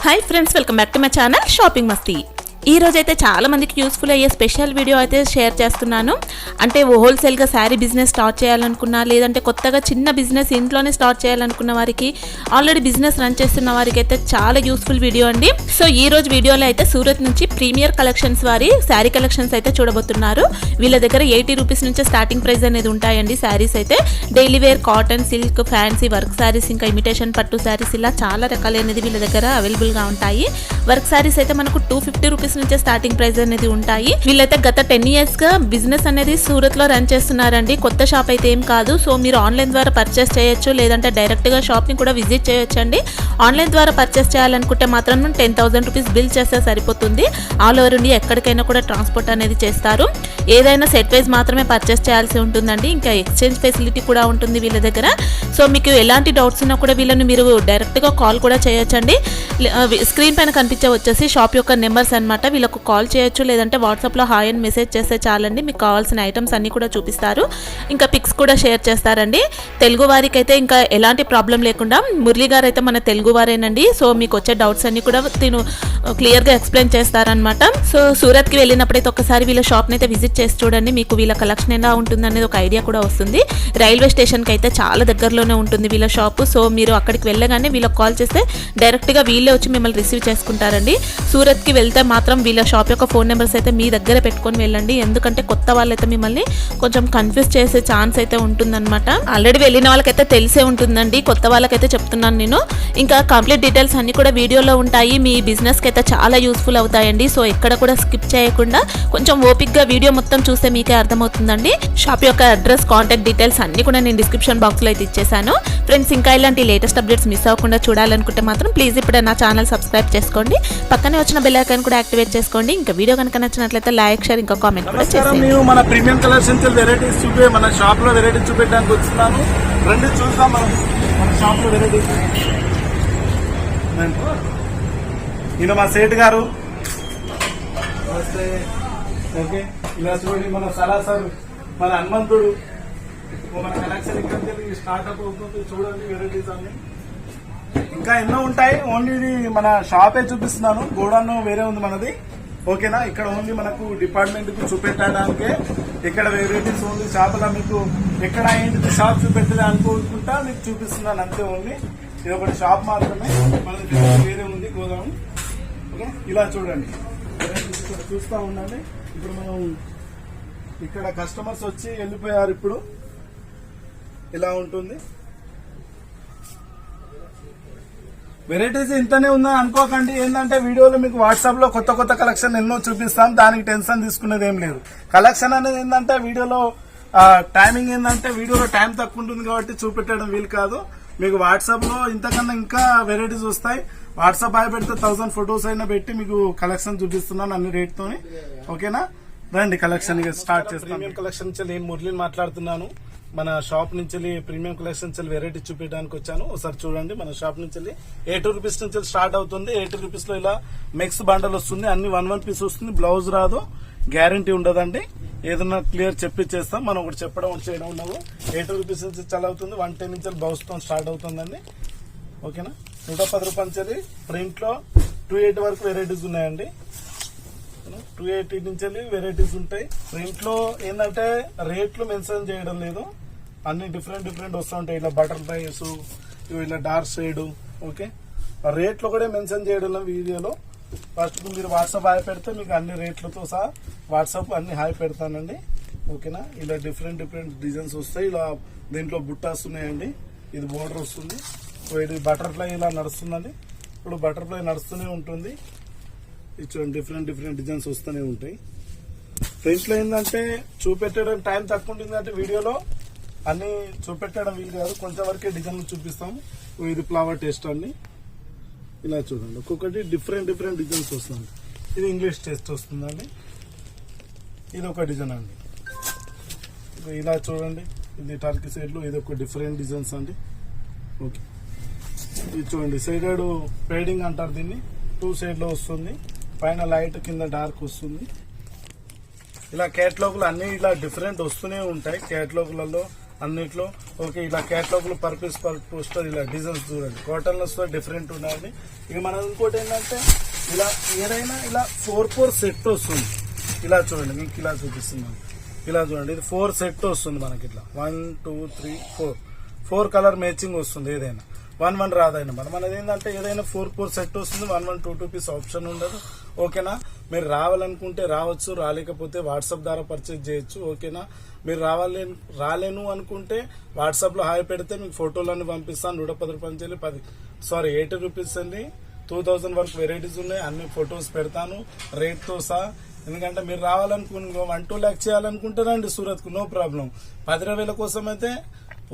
Hi friends, welcome back to my channel shopping మస్తీ. ఈ రోజు అయితే చాలా మందికి యూస్ఫుల్ అయ్యే స్పెషల్ వీడియో అయితే షేర్ చేస్తున్నాను. అంటే హోల్సేల్గా శారీ బిజినెస్ స్టార్ట్ చేయాలనుకున్నా, లేదంటే కొత్తగా చిన్న బిజినెస్ ఇంట్లోనే స్టార్ట్ చేయాలనుకున్న వారికి, ఆల్రెడీ బిజినెస్ రన్ చేస్తున్న వారికి అయితే చాలా యూస్ఫుల్ వీడియో అండి. సో ఈ రోజు వీడియోలో అయితే సూరత్ నుంచి ప్రీమియర్ కలెక్షన్స్ వారి శారీ కలెక్షన్స్ అయితే చూడబోతున్నారు. వీళ్ళ దగ్గర 80 రూపీస్ నుంచి స్టార్టింగ్ ప్రైస్ అనేది ఉంటాయండి. శారీస్ అయితే daily wear, cotton, silk, fancy, work saris, ఇంకా ఇమిటేషన్ పట్టు శారీస్, ఇలా చాలా రకాలైనది వీళ్ళ దగ్గర అవైలబుల్గా ఉంటాయి. వర్క్ శారీస్ అయితే మనకు 250 రూపీస్ నుంచే స్టార్టింగ్ ప్రైస్ అనేది ఉంటాయి. వీళ్ళైతే గత 10 years గా బిజినెస్ అనేది సూరత్ లో రన్ చేస్తున్నారండి. కొత్త షాప్ అయితే ఏం కాదు. సో మీరు ఆన్లైన్ ద్వారా పర్చేస్ చేయొచ్చు, లేదంటే డైరెక్ట్ గా షాప్ ని కూడా విజిట్ చేయొచ్చు అండి. ఆన్లైన్ ద్వారా పర్చేస్ చేయాలనుకుంటే మాత్రం 10,000 రూపీస్ బిల్ చేస్తే సరిపోతుంది. ఆల్ ఓవర్ ఇండియా ఎక్కడికైనా కూడా ట్రాన్స్పోర్ట్ అనేది చేస్తారు. ఏదైనా సెట్ వైజ్ మాత్రమే పర్చేస్ చేయాల్సి ఉంటుందండి. ఇంకా ఎక్స్చేంజ్ ఫెసిలిటీ కూడా ఉంటుంది వీళ్ళ దగ్గర. సో మీకు ఎలాంటి డౌట్స్ ఉన్నా కూడా వీళ్ళని మీరు డైరెక్ట్ గా కాల్ కూడా చేయొచ్చండి. స్క్రీన్ పైన కనిపించే వచ్చేసి షాప్ యొక్క నెంబర్స్ అనమాట. వీళ్ళకు కాల్ చేయొచ్చు, లేదంటే వాట్సాప్లో హాయ్ అని మెసేజ్ చేస్తే చాలండి. మీకు కావాల్సిన ఐటమ్స్ అన్నీ కూడా చూపిస్తారు. ఇంకా పిక్స్ కూడా షేర్ చేస్తారండి. తెలుగు వారికి అయితే ఇంకా ఎలాంటి ప్రాబ్లం లేకుండా, మురళి గారు అయితే మన తెలుగు వారేనండి. సో మీకు వచ్చే డౌట్స్ అన్ని కూడా తిను క్లియర్గా ఎక్స్ప్లెయిన్ చేస్తారనమాట. సో సూరత్కి వెళ్ళినప్పుడైతే ఒకసారి వీళ్ళ షాప్ని అయితే విజిట్ చేసి చూడండి. మీకు వీళ్ళ కలెక్షన్ ఎలా ఉంటుంది అనేది ఒక ఐడియా కూడా వస్తుంది. రైల్వే స్టేషన్కి అయితే చాలా దగ్గరలోనే ఉంటుంది వీళ్ళ షాపు. సో మీరు అక్కడికి వెళ్ళగానే వీళ్ళకి కాల్ చేస్తే డైరెక్ట్గా వీళ్ళే వచ్చి మిమ్మల్ని రిసీవ్ చేసుకుంటారండి. సూరత్కి వెళ్తే మాత్రం వీళ్ళ షాప్ యొక్క ఫోన్ నెంబర్స్ అయితే మీ దగ్గర పెట్టుకొని వెళ్ళండి. ఎందుకంటే కొత్త వాళ్ళైతే మిమ్మల్ని కొంచెం కన్ఫ్యూజ్ చేసే ఛాన్స్ అయితే ఉంటుందన్నమాట. ఆల్రెడీ వెళ్ళిన వాళ్ళకైతే తెలిసే ఉంటుందండి, కొత్త వాళ్ళకైతే చెప్తున్నాను నేను. ఇంకా కంప్లీట్ డీటెయిల్స్ అన్ని కూడా వీడియోలో ఉంటాయి. మీ బిజినెస్కి అయితే చాలా యూస్ఫుల్ అవుతాయండి. సో ఎక్కడ కూడా స్కిప్ చేయకుండా కొంచెం ఓపిక్గా వీడియో మొత్తం చూస్తే మీకే అర్థమవుతుందండి. షాప్ యొక్క అడ్రస్, కాంటాక్ట్ డీటెయిల్స్ అన్ని కూడా నేను డిస్క్రిప్షన్ బాక్స్లో అయితే ఇచ్చేసాను. ఫ్రెండ్స్, ఇంకా ఇలాంటి లేటెస్ట్ అప్డేట్స్ మిస్ అవ్వకుండా చూడాలనుకుంటే మాత్రం ప్లీజ్ ఇప్పుడే నా ఛానల్ సబ్స్క్రైబ్ చేసుకోండి. పక్కనే వచ్చిన బెల్ ఐకాన్ కూడా యాక్టివేట్ చేసుకోండి. ఇంకా వీడియో కనుక నచ్చినట్లయితే లైక్, షేర్, ఇంకా కామెంట్ కూడా చేయండి. మేము మన ప్రీమియం కలెక్షన్స్ వెరైటీస్ మన షాప్ లో వెరైటీస్ చూపించడానికి వచ్చినాను. రండి చూద్దాం మన షాప్ లో వెరైటీస్. ఈయన మా సేట్ గారు. ఓకే, ఇలా చూడండి మన సలాసర్, మన హనుమంతుడు, మన కలెక్షన్ ఇక్కడ స్టార్ట్అప్ అవుతుంది. చూడండి వెరైటీస్ అన్ని ఇంకా ఎన్నో ఉంటాయి. ఓన్లీ ఇది మన షాపే చూపిస్తున్నాను, గోడౌన్ వేరే ఉంది మనది. ఓకేనా, ఇక్కడ ఓన్లీ మనకు డిపార్ట్మెంట్ కు చూపెట్టడానికే ఇక్కడ వెరైటీస్ ఓన్లీ. షాపులో మీకు ఎక్కడ ఏంటి షాప్ చూపెట్టలే అనుకుంటా మీకు చూపిస్తున్నాను అంతే. ఓన్లీ ఇది ఒకటి షాప్ మాత్రమే, మనది వేరే ఉంది గోదాం. ఓకే, ఇలా చూడండి వెరైటీస్ ఇక్కడ చూస్తూ ఉండండి. ఇప్పుడు మనం ఇక్కడ కస్టమర్స్ వచ్చి వెళ్ళిపోయారు. ఇప్పుడు ఇలా ఉంటుంది. వెరైటీస్ ఇంతనే ఉందని అనుకోకండి. ఏంటంటే వీడియోలో మీకు వాట్సాప్ లో కొత్త కొత్త కలెక్షన్ ఎన్నో చూపిస్తాం. దానికి టెన్షన్ తీసుకునేది ఏం లేదు. కలెక్షన్ అనేది ఏంటంటే వీడియోలో టైమింగ్ ఏంటంటే వీడియోలో టైం తక్కువ ఉంటుంది కాబట్టి చూపెట్టడం వీలు కాదు. మీకు వాట్సాప్ లో ఇంతకన్నా ఇంకా వెరైటీస్ వస్తాయి. వాట్సాప్ బాయ్ పెడితే 1000 ఫొటోస్ అయినా పెట్టి మీకు కలెక్షన్ చూపిస్తున్నాను అన్ని రేట్ తోని. ఓకేనా, రండి కలెక్షన్ స్టార్ట్ చేస్తాం. ప్రీమియం కలెక్షన్ నుంచి నేను మురళిని మాట్లాడుతున్నాను. మన షాప్ నుంచి ప్రీమియం కలెక్షన్స్ వెరైటీ చూపించడానికి వచ్చాను. ఒకసారి చూడండి. మన షాప్ నుంచి 80 రూపీస్ నుంచి స్టార్ట్ అవుతుంది. 80 రూపీస్ లో ఇలా మిక్స్ బండల్ వస్తుంది. అన్ని 1 పీస్ వస్తుంది. బ్లౌజ్ రాదు, గ్యారంటీ ఉండదండి. ఏదన్నా క్లియర్ చెప్పిచ్చేస్తాం. మనం ఒకటి చెప్పడం చేయడం ఉండదు. 80 రూపీస్ నుంచి చాలా అవుతుంది. 110 నుంచి బ్లౌజ్ తో స్టార్ట్ అవుతుందండి. ఓకేనా, 110 రూపాయల నుంచి ప్రింట్ లో 280 వరకు వెరైటీస్ ఉన్నాయండి. 280 నుంచి వెరైటీస్ ఉంటాయి. ప్రింట్ లో ఏంటంటే రేట్లు మెన్షన్ చేయడం లేదు, అన్ని డిఫరెంట్ వస్తూ ఉంటాయి. ఇలా బటర్ఫ్లైస్, ఇలా డార్క్ షేడ్. ఓకే, రేట్లు కూడా మెన్షన్ చేయడం వీడియోలో. ఫస్ట్ మీరు వాట్సాప్ హాయ్ పెడితే మీకు అన్ని రేట్లతో సహా వాట్సాప్ అన్ని హాయ్ పెడతానండి. ఓకేనా, ఇలా డిఫరెంట్ డిజైన్స్ వస్తాయి. ఇలా దీంట్లో బుట్టాస్ ఉన్నాయండి. ఇది బోర్డర్ వస్తుంది. ఇది బటర్ఫ్లై ఇలా నడుస్తుందండి. ఇప్పుడు బటర్ఫ్లై నడుస్తూనే ఉంటుంది. చూడండి డిఫరెంట్ డిజైన్స్ వస్తూనే ఉంటాయి. ఫ్రెండ్స్ లో ఏంటంటే చూపెట్టడం టైం తక్కువ ఉంటుందంటే వీడియోలో అన్ని చూపెట్టడం వీలు కాదు. కొంచెం వరకే డిజైన్లు చూపిస్తాము. ఇది ఫ్లవర్ టేస్ట్ అండి. ఇలా చూడండి ఒక్కొక్కటి డిఫరెంట్ డిజైన్స్ వస్తుంది. ఇది ఇంగ్లీష్ టేస్ట్ వస్తుందండి. ఇది ఒక డిజైన్ అండి. ఇలా చూడండి, ఇది టర్కీ సైడ్ లో ఇది ఒక డిఫరెంట్ డిజైన్స్ అండి. ఓకే, ఇది చూడండి సైడెడ్ పేడింగ్ అంటారు దీన్ని. 2 సైడ్ లో వస్తుంది. పైన లైట్, కింద డార్క్ వస్తుంది. ఇలా కేటలాగులు అన్ని ఇలా డిఫరెంట్ వస్తూనే ఉంటాయి. కేటలాగులలో అన్నిట్లో ఓకే. ఇలా క్యాటలాగ్ లో పర్ పీస్ పర్ పోస్టర్ ఇలా డిజైన్స్ చూడండి. కాటన్ లో డిఫరెంట్ ఉండాలి. ఇక మన ఇంకోటి ఏంటంటే ఇలా ఏదైనా ఇలా 4 సెట్ వస్తుంది. ఇలా చూడండి, మీకు ఇలా చూపిస్తున్నాను. ఇలా చూడండి, ఇది 4 సెట్ వస్తుంది మనకి. ఇట్లా 1 2 3 4 కలర్ మ్యాచింగ్ వస్తుంది. ఏదైనా 1 రాదైనా మనది ఏంటంటే ఏదైనా 4 సెట్ వస్తుంది. 1 2 పీస్ ఆప్షన్ ఉండదు. ఓకేనా. మీరు రావాలనుకుంటే రావచ్చు, రాలేకపోతే వాట్సాప్ ద్వారా పర్చేజ్ చేయొచ్చు. ఓకేనా. మీరు రాలేను అనుకుంటే వాట్సాప్ లో హాయ్ పెడితే మీకు ఫోటోలన్నీ పంపిస్తాను. 110 రూపాయలు 80 రూపీస్ అండి. 2000 వరకు వెరైటీస్ ఉన్నాయి. అన్ని ఫొటోస్ పెడతాను రేట్ తో సహా. ఎందుకంటే మీరు రావాలనుకుని 1-2 lakhs చేయాలనుకుంటే రండి సూరత్ కు, నో ప్రాబ్లం. 10,000 కోసం అయితే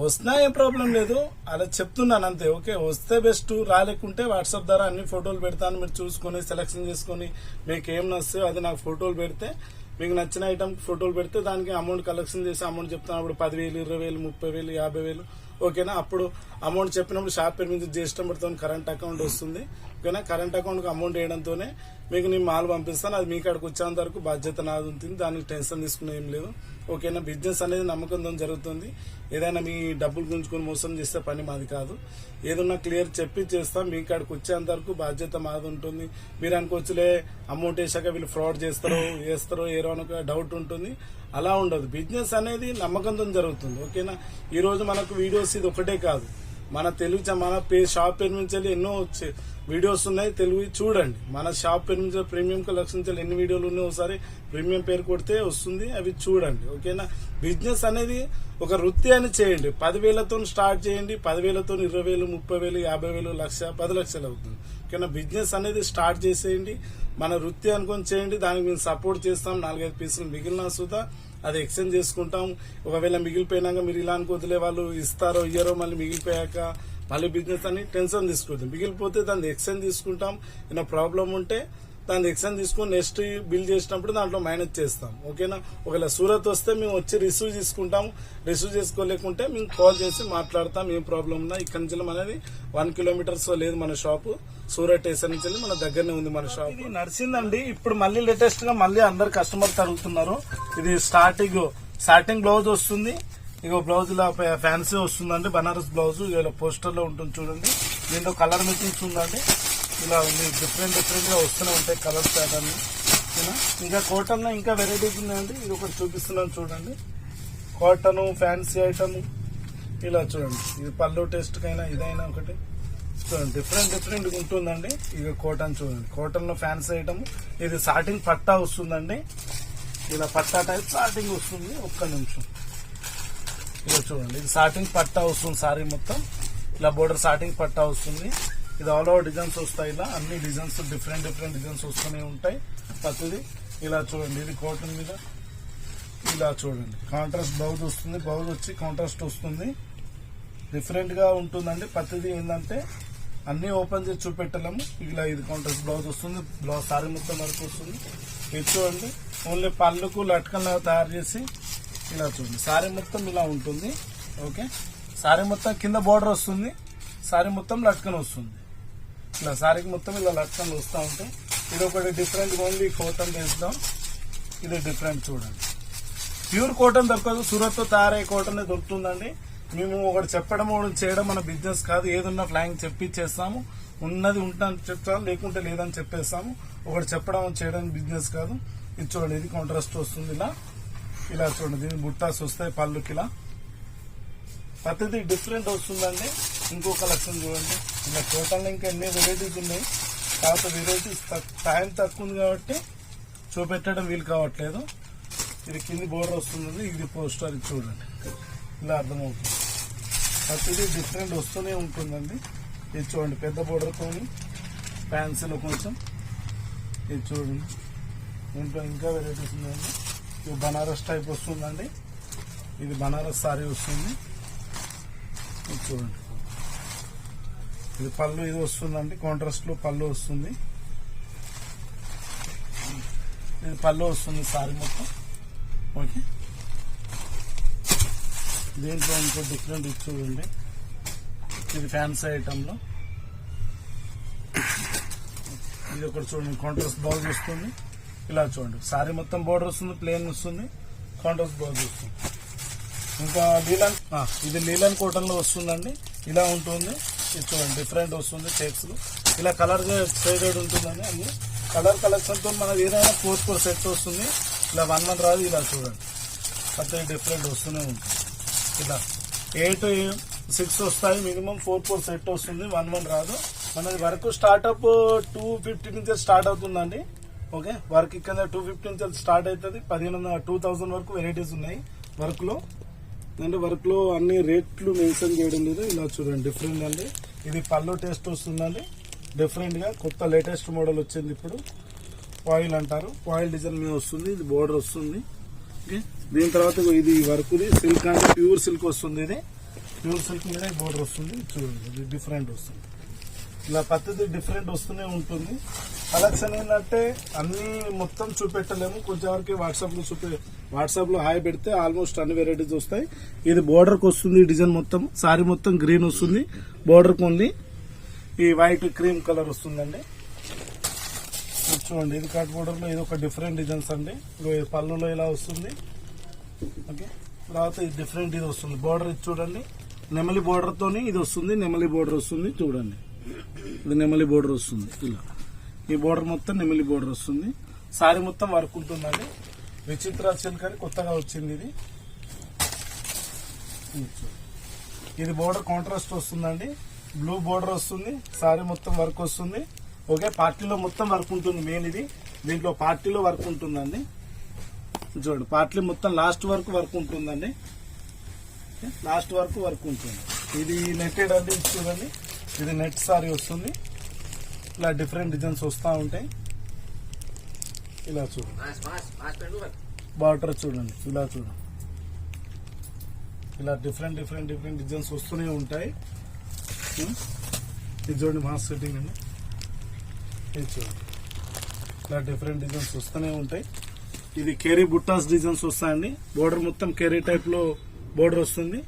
వస్తున్నా ఏం ప్రాబ్లం లేదు, అలా చెప్తున్నాను అంతే. ఓకే, వస్తే బెస్ట్, రాలేకుంటే వాట్సాప్ ద్వారా అన్ని ఫోటోలు పెడతాను. మీరు చూసుకొని సెలెక్షన్ చేసుకుని మీకు ఏం నచ్చాయో అది నాకు ఫోటోలు పెడితే, మీకు నచ్చిన ఐటమ్ ఫోటోలు పెడితే దానికి అమౌంట్ కలెక్షన్ చేసి అమౌంట్ చెప్తాను. అప్పుడు 10,000 20,000 30,000 50,000 ఓకేనా. అప్పుడు అమౌంట్ చెప్పినప్పుడు షాప్ పేరు మీద జిఎస్టీ పడుతూ కరెంట్ అకౌంట్ వస్తుంది. ఓకేనా. కరెంట్ అకౌంట్ కి అమౌంట్ వేయడంతోనే మీకు నేను మాల్ పంపిస్తాను. అది మీ కాడికి వచ్చేంత వరకు బాధ్యత నాది ఉంటుంది. దానికి టెన్షన్ తీసుకునే ఏం లేదు. ఓకేనా. బిజినెస్ అనేది నమ్మకంతో జరుగుతుంది. ఏదైనా మీ డబ్బులు గుంజుకొని మోసం చేస్తే పని మాది కాదు. ఏదన్నా క్లియర్ చెప్పి చేస్తాం. మీ కాడికి వచ్చేంత వరకు బాధ్యత మాది ఉంటుంది. మీరు అనుకోవచ్చులే అమౌంట్ వేసాక వీళ్ళు ఫ్రాడ్ చేస్తారో ఏరో అనక డౌట్ ఉంటుంది. అలా ఉండదు. బిజినెస్ అనేది నమ్మకంతో జరుగుతుంది. ఓకేనా. ఈ రోజు మనకు వీడియోస్ ఇది ఒకటే కాదు, మన తెలుగు మన షాప్ పేరు నుంచి ఎన్నో వీడియోస్ ఉన్నాయి. తెలుగు చూడండి. మన షాప్ పేరు నుంచి ప్రీమియం కలెక్షన్ నుంచి ఎన్ని వీడియోలు ఉన్నాయి, ఒకసారి ప్రీమియం పేరు కొడితే వస్తుంది, అవి చూడండి. ఓకేనా. బిజినెస్ అనేది ఒక వృత్తి అని చేయండి. 10,000తో స్టార్ట్ చేయండి. 10,000తో 20,000 30,000 50,000 లక్ష 10 లక్షలు అవుతుంది. ఓకేనా. బిజినెస్ అనేది స్టార్ట్ చేసేయండి. మన వృత్తి అనుకొని చేయండి. దానికి మేము సపోర్ట్ చేస్తాం. 4-5 పీసులు మిగిలిన సుధా అది ఎక్స్చేంజ్ చేసుకుంటాం. ఒకవేళ మిగిలిపోయినాక మీరు ఇలా అనుకోతులే వాళ్ళు ఇస్తారో ఇయ్యారో, మళ్ళీ మిగిలిపోయాక మళ్ళీ బిజినెస్ అని టెన్షన్ తీసుకుంటాం. మిగిలిపోతే దాన్ని ఎక్స్చేంజ్ తీసుకుంటాం. ఏమైనా ప్రాబ్లం ఉంటే దాన్ని ఎక్స్చేంజ్ తీసుకుని నెక్స్ట్ బిల్ చేసినప్పుడు దాంట్లో మైనస్ చేస్తాం. ఓకేనా. ఒకవేళ సూరత్ వస్తే మేము వచ్చి రిసీవ్ తీసుకుంటాం. రిసీవ్ చేసుకోలేకుంటే మేము కాల్ చేసి మాట్లాడతాం ఏం ప్రాబ్లం ఉన్నా. ఇక్కడ నుంచి అనేది 1 kilometers లేదు మన షాపు. సూరత్ స్టేషన్ నుంచి మన దగ్గరనే ఉంది మన షాప్. ఇది నడిచిందండి. ఇప్పుడు మళ్ళీ లేటెస్ట్ గా మళ్ళీ అందరు కస్టమర్స్ అడుగుతున్నారు. ఇది స్టార్టింగ్ బ్లౌజ్ వస్తుంది. ఇగో బ్లౌజ్ ఇలా ఫ్యాన్సీ వస్తుందండి. బనారస్ బ్లౌజ్ ఇలా పోస్టర్ లో ఉంటుంది చూడండి. దీంట్లో కలర్ మ్యాచింగ్స్ ఉందండి. ఇలా ఉంది. డిఫరెంట్ గా వస్తూనే ఉంటాయి కలర్ ప్యాటర్న్. ఇంకా కాటన్ లో ఇంకా వెరైటీస్ ఉన్నాయండి. ఇది ఒకటి చూపిస్తున్నాను చూడండి. కాటన్ ఫ్యాన్సీ ఐటమ్ ఇలా చూడండి. ఇది పళ్ళు టెస్ట్ కైనా ఇదైనా ఒకటి చూడండి. డిఫరెంట్ ఉంటుందండి. ఇక కాటన్ చూడండి. కాటన్ లో ఫ్యాన్సీ ఐటమ్. ఇది సాటింగ్ పట్టా వస్తుందండి. ఇలా పట్టా టైప్ సాటింగ్ వస్తుంది. ఒక్క నిమిషం. ఇలా చూడండి. ఇది సాటింగ్ పట్టా వస్తుంది. సారీ మొత్తం ఇలా బోర్డర్ సాటింగ్ పట్టా వస్తుంది. ఇది ఆల్ ఓవర్ డిజైన్స్ వస్తాయి. ఇలా అన్ని డిజైన్స్ డిఫరెంట్ డిజైన్స్ వస్తూనే ఉంటాయి. ప్రతిది ఇలా చూడండి. ఇది కాటన్ మీద ఇలా చూడండి. కాంట్రాస్ట్ బ్లౌజ్ వస్తుంది. బ్లౌజ్ వచ్చి కాంట్రాస్ట్ వస్తుంది. డిఫరెంట్ గా ఉంటుందండి. ప్రతిది ఏంటంటే అన్ని ఓపెన్ చేసి చూపెట్టలేము. ఇలా ఇది కాంట్రాస్ట్ బ్లౌజ్ వస్తుంది. బ్లౌజ్ సారీ మొత్తం వరకు వస్తుంది. ఇది చూడండి. ఓన్లీ పళ్ళుకు లట్కన్ తయారు చేసి ఇలా చూడండి. సారీ మొత్తం ఇలా ఉంటుంది. ఓకే. సారీ మొత్తం కింద బోర్డర్ వస్తుంది. సారీ మొత్తం లట్కన్ వస్తుంది. ఇలా సారీకి మొత్తం ఇలా లట్కన్లు వస్తూ ఉంటాయి. ఇది ఒకటి డిఫరెంట్. ఓన్లీ కాటన్ వేస్తాం. ఇది డిఫరెంట్ చూడండి. ప్యూర్ కాటన్ దొరకదు. సూరత్ తో తయారయ్యే కాటన్ దొరుకుతుందండి. మేము ఒకటి చెప్పడం ఒకటి చేయడం మన బిజినెస్ కాదు. ఏదున్నా ఫ్లాంగ్ చెప్పి చేస్తాము. ఉన్నది ఉంటాను చెప్తాము, లేకుంటే లేదని చెప్పేస్తాము. ఒకటి చెప్పడం చేయడం బిజినెస్ కాదు. ఇది చూడండి. ఇది కాంట్రాస్ట్ వస్తుంది. ఇలా చూడండి. దీని బుట్టాస్ వస్తాయి పళ్ళుకి. ఇలా ప్రతిదీ డిఫరెంట్ వస్తుందండి. ఇంకో కలెక్షన్ చూడండి. ఇలా టోటల్ ఇంకా ఎన్ని వెరైటీస్ ఉన్నాయి. కాకపోతే వెరైటీస్ టైం తక్కువ ఉంది కాబట్టి చూపెట్టడం వీలు కావట్లేదు. ఇది కింది బోర్డర్ వస్తుంది. ఇది పోస్టర్ చూడండి. ఇలా అర్థమవుతుంది. ప్రతిదీ డిఫరెంట్ వస్తూనే ఉంటుందండి. ఇది చూడండి. పెద్ద బోర్డర్తో ఫ్యాన్సీలో కొంచెం ఇది చూడండి. దీంట్లో ఇంకా వెరైటీస్ ఉన్నాయండి. ఇది బనారస్ టైప్ వస్తుందండి. ఇది బనారస్ సారీ వస్తుంది. ఇది చూడండి. ఇది పళ్ళు ఇది వస్తుందండి. కాంట్రాస్ట్ లో పళ్ళు వస్తుంది. ఇది పళ్ళు వస్తుంది సారీ మొత్తం. ఓకే. దీంట్లో ఇంకో డిఫరెంట్ ఇది చూడండి. ఇది ఫ్యాన్సీ ఐటమ్ లో ఇది ఒకటి చూడండి. కాంట్రాస్ట్ బ్లౌజ్ వస్తుంది. ఇలా చూడండి. సారీ మొత్తం బోర్డర్ వస్తుంది. ప్లేన్ వస్తుంది. కాంట్రాస్ట్ బ్లౌజ్ వస్తుంది. ఇంకా ఇది లీలన్ కాటన్ లో వస్తుందండి. ఇలా ఉంటుంది, ఇది చూడండి డిఫరెంట్ వస్తుంది. చెక్స్ ఇలా కలర్ షేడెడ్ ఉంటుందండి. అన్ని కలర్ కలెక్షన్ తో మనకి ఏదైనా 4 సెట్ వస్తుంది. ఇలా 1 రాదు. ఇలా చూడండి ప్రతి డిఫరెంట్ వస్తూనే ఉంటుంది. ఇలా 8, 6 వస్తాయి. మినిమం 4 సెట్ వస్తుంది. 1 రాదు. మనది వర్క్ స్టార్ట్అప్ 250 నుంచి స్టార్ట్ అవుతుందండి. ఓకే, వర్క్ ఇక్కడ 250 నుంచి స్టార్ట్ అవుతుంది. 2000 వరకు వెరైటీస్ ఉన్నాయి వర్క్ లో. అంటే వర్క్ లో అన్ని రేట్లు మెన్షన్ చేయడం లేదు. ఇలా చూడండి డిఫరెంట్ అండి. ఇది పళ్ళు టేస్ట్ వస్తుందండి. డిఫరెంట్ గా కొత్త లేటెస్ట్ మోడల్ వచ్చింది ఇప్పుడు. ఫాయిల్ అంటారు. ఫాయిల్ డిజైన్ మీద వస్తుంది. ఇది బోర్డర్ వస్తుంది. ఓకే, దీని తర్వాత ఇది వర్క్ సిల్క్ అంటే ప్యూర్ సిల్క్ వస్తుంది. ఇది ప్యూర్ సిల్క్ మీద బోర్డర్ వస్తుంది. చూడండి ఇది డిఫరెంట్ వస్తుంది. ఇలా ప్రతిదీ డిఫరెంట్ వస్తూనే ఉంటుంది. కలెక్షన్ ఏంటంటే అన్ని మొత్తం చూపెట్టలేము. కొంచెం వరకు వాట్సాప్ లో హాయ్ పెడితే ఆల్మోస్ట్ అన్ని వెరైటీస్ వస్తాయి. ఇది బోర్డర్ కి వస్తుంది. డిజైన్ మొత్తం సారీ మొత్తం గ్రీన్ వస్తుంది. బోర్డర్ కి ఓన్లీ ఈ వైట్ క్రీమ్ కలర్ వస్తుందండి. చూడండి ఇది కట్ బోర్డర్ లో ఇది ఒక డిఫరెంట్ డిజైన్స్ అండి. పళ్ళులో ఇలా వస్తుంది. ఓకే, తర్వాత ఇది డిఫరెంట్ ఇది వస్తుంది. బోర్డర్ ఇది చూడండి నెమలి బోర్డర్ తోని ఇది వస్తుంది. నెమలి బోర్డర్ వస్తుంది. చూడండి ఇది నెమలి బోర్డర్ వస్తుంది. ఇలా ఈ బోర్డర్ మొత్తం నెమలి బోర్డర్ వస్తుంది. సారీ మొత్తం వర్క్ ఉంటుందండి. విచిత్ర సిల్క్ అని కొత్తగా వచ్చింది ఇది. ఇది బోర్డర్ కాంట్రాస్ట్ వస్తుందండి. బ్లూ బోర్డర్ వస్తుంది. సారీ మొత్తం వర్క్ వస్తుంది. ఓకే, పార్టీలో మొత్తం వర్క్ ఉంటుంది. మెయిన్ ఇది దీంట్లో పార్టీలో వర్క్ ఉంటుందండి. చూడండి పార్టీ మొత్తం లాస్ట్ వరకు వర్క్ ఉంటుందండి. లాస్ట్ వరకు వర్క్ ఉంటుంది. ఇది నెట్టెడ్ అండి. చూడండి ఇది నెట్ సారీ వస్తుంది. ఇలా డిఫరెంట్ డిజైన్స్ వస్తూ ఉంటాయి. ఇలా చూడండి బార్డర్ చూడండి. ఇలా చూడండి ఇలా డిఫరెంట్ డిజైన్స్ వస్తూనే ఉంటాయి. ఇది చూడండి మాస్ సెట్టింగ్ అండి. ఇది చూడండి ఇలా డిఫరెంట్ డిజైన్స్ వస్తూనే ఉంటాయి. ఇది కేరీ బుట్టాస్ డిజైన్స్ వస్తాయండి. బోర్డర్ మొత్తం కేరీ టైప్ లో బోర్డర్ వస్తుంది.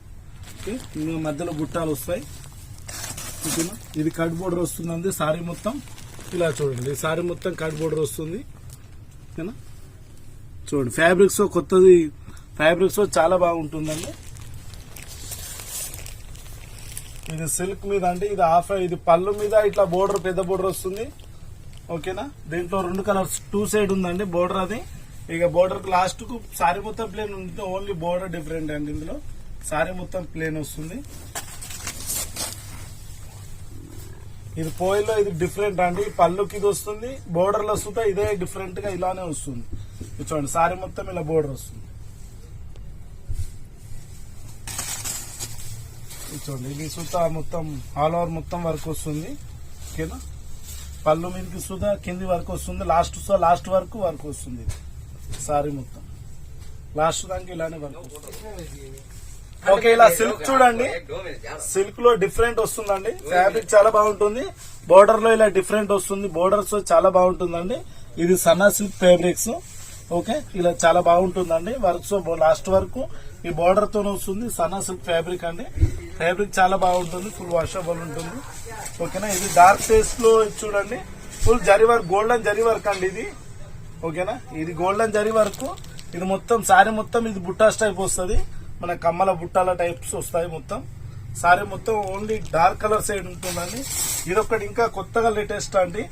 ఇంకా మధ్యలో బుట్టాలు వస్తాయి. ఇది కట్ బోర్డర్ వస్తుందండి. సారీ మొత్తం ఇలా చూడండి. సారీ మొత్తం కట్ బోర్డర్ వస్తుంది. చూడండి ఫ్యాబ్రిక్స్ కొత్తది. ఫ్యాబ్రిక్స్ చాలా బాగుంటుందండి. ఇది సిల్క్ మీద అండి. ఇది ఇది పళ్ళు మీద ఇట్లా బోర్డర్ పెద్ద బోర్డర్ వస్తుంది. ఓకేనా, దీంట్లో 2 కలర్స్ 2 సైడ్ ఉందండి బోర్డర్. అది ఇక బోర్డర్ లాస్ట్ కు సారీ మొత్తం ప్లేన్ ఉంటుంది. ఓన్లీ బోర్డర్ డిఫరెంట్ అండి. ఇందులో సారీ మొత్తం ప్లేన్ వస్తుంది. ఇది పోయిలో ఇది డిఫరెంట్ అండి. పళ్ళుకి ఇది వస్తుంది. బోర్డర్ లో సుతా ఇదే డిఫరెంట్ గా ఇలానే వస్తుంది. చూడండి సారీ మొత్తం ఇలా బోర్డర్ వస్తుంది. చూడండి ఇది సుతా మొత్తం ఆల్ ఓవర్ మొత్తం వర్క్ వస్తుంది. ఓకేనా, పళ్ళు మీదకి సుతా కింది వర్క్ వస్తుంది. లాస్ట్ వరకు వర్క్ వస్తుంది. సారీ మొత్తం లాస్ట్ దానికి ఇలానే వర్క్ వస్తుంది. ఓకే, ఇలా సిల్క్ చూడండి. సిల్క్ లో డిఫరెంట్ వస్తుందండి. ఫ్యాబ్రిక్ చాలా బాగుంటుంది. బోర్డర్ లో ఇలా డిఫరెంట్ వస్తుంది. బోర్డర్స్ చాలా బాగుంటుందండి. ఇది సన్నా సిల్క్ ఫ్యాబ్రిక్స్. ఓకే, ఇలా చాలా బాగుంటుందండి. వర్క్స్ లాస్ట్ వరకు ఈ బోర్డర్ తోనే వస్తుంది. సన్నా సిల్క్ ఫ్యాబ్రిక్ అండి. ఫ్యాబ్రిక్ చాలా బాగుంటుంది. ఫుల్ వాషబుల్ ఉంటుంది. ఓకేనా, ఇది డార్క్ టేస్ట్ లో చూడండి. Full zari work, golden zari work అండి ఇది. ఓకేనా, ఇది గోల్డెన్ జరీ వర్క్. ఇది మొత్తం సారీ మొత్తం ఇది బుట్టాస్ టైప్ వస్తుంది. మన కమ్మల బుట్టాల టైప్స్ వస్తాయి. మొత్తం సారీ మొత్తం ఓన్లీ డార్క్ కలర్ సైడ్ ఉంటుందండి. ఇది ఒకటి ఇంకా కొత్తగా లేటెస్ట్ అండి.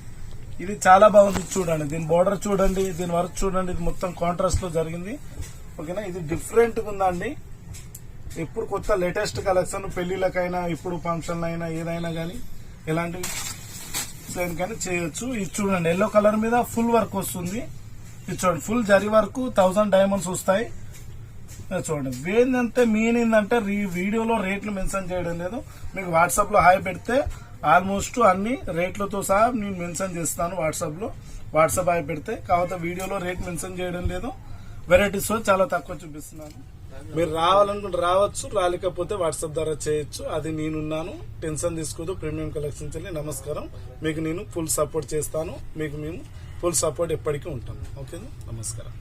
ఇది చాలా బాగుంది. చూడండి దీని బోర్డర్ చూడండి, దీని వర్క్ చూడండి. ఇది మొత్తం కాంట్రాస్ట్ లో జరిగింది. ఓకేనా, ఇది డిఫరెంట్ గా ఉందండి. ఇప్పుడు కొత్త లేటెస్ట్ కలెక్షన్ పెళ్లిళ్ళకైనా ఇప్పుడు ఫంక్షన్ అయినా ఏదైనా గానీ ఎలాంటి కానీ చేయొచ్చు. ఇది చూడండి ఎల్లో కలర్ మీద ఫుల్ వర్క్ వస్తుంది. ఇది చూడండి ఫుల్ జరీ వర్క్ 1000 డైమండ్స్ వస్తాయి. చూడండి ఏంటంటే మెయిన్ ఏంటంటే వీడియోలో రేట్లు మెన్షన్ చేయడం లేదు. మీకు వాట్సాప్ లో హాయ్ పెడితే ఆల్మోస్ట్ అన్ని రేట్లతో సహా నేను మెన్షన్ చేస్తాను వాట్సాప్ హాయ్ పెడితే. కాకపోతే వీడియోలో రేట్ మెన్షన్ చేయడం లేదు. వెరైటీస్ చాలా తక్కువ చూపిస్తున్నాను. మీరు రావాలనుకుంటే రావచ్చు, రాలేకపోతే వాట్సాప్ ద్వారా చేయొచ్చు. అది నేనున్నాను, టెన్షన్ తీసుకోదు. ప్రీమియం కలెక్షన్స్ వెళ్ళి నమస్కారం. మీకు నేను ఫుల్ సపోర్ట్ చేస్తాను. మీకు మేము ఫుల్ సపోర్ట్ ఎప్పటికీ ఉంటాను. ఓకే, నమస్కారం.